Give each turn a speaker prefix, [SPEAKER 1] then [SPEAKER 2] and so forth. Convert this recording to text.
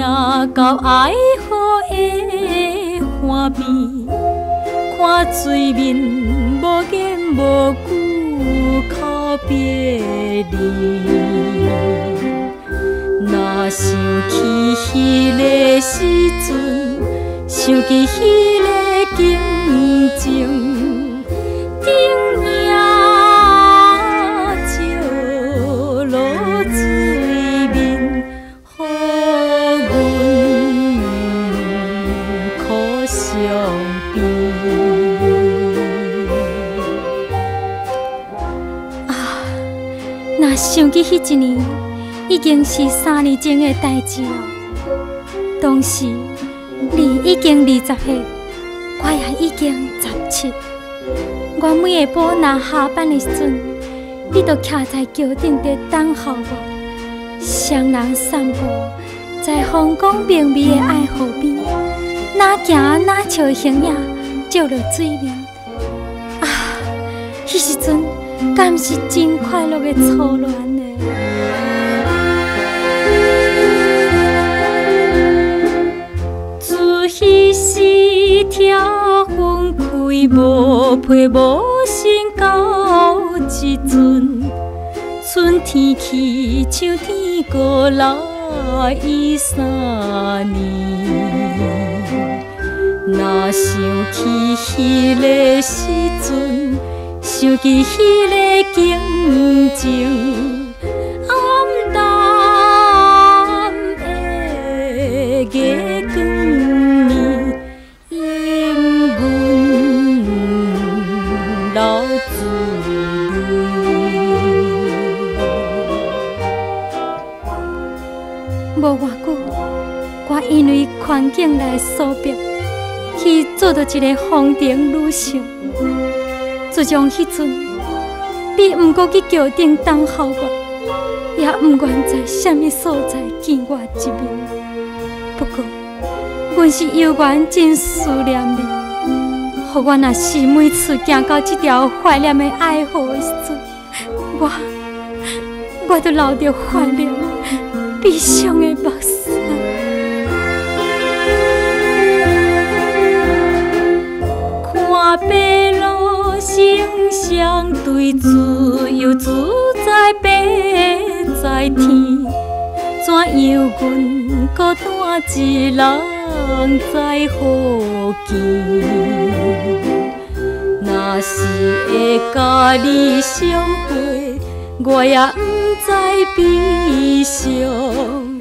[SPEAKER 1] 到爱好的岸边，看水面无言无语告别离。若想起迄个时阵，想起迄个情景，顶影照落水面，予阮可相悲。若想起迄一年，已经是3年前的代志了。当时你已经20岁，我也已经17。我每下晡若下班的时阵，你就徛在桥顶在等候我。双人散步在风光明媚的爱河边，哪行哪笑的形影照落水面。迄时阵敢是真快乐的初恋呢。自迄时听风开，无被无心到一阵，春天气像天过来已3年。若想起迄个时阵，想起迄个情景，暗淡的月光呢，引阮流水泪。无偌久，我因为环境来所逼，去做到一个风尘女性。自从迄阵，你毋过去桥顶等候我，也毋愿在什么所在见我一面。不过，阮是犹原真思念你。予我若是每次行到这条怀念的爱河的时阵，我就流着怀念、悲伤的目屎。看白路声相对，自由自在飞在天。怎样阮孤单一人在何见？若是会甲你相会，我也不知悲伤。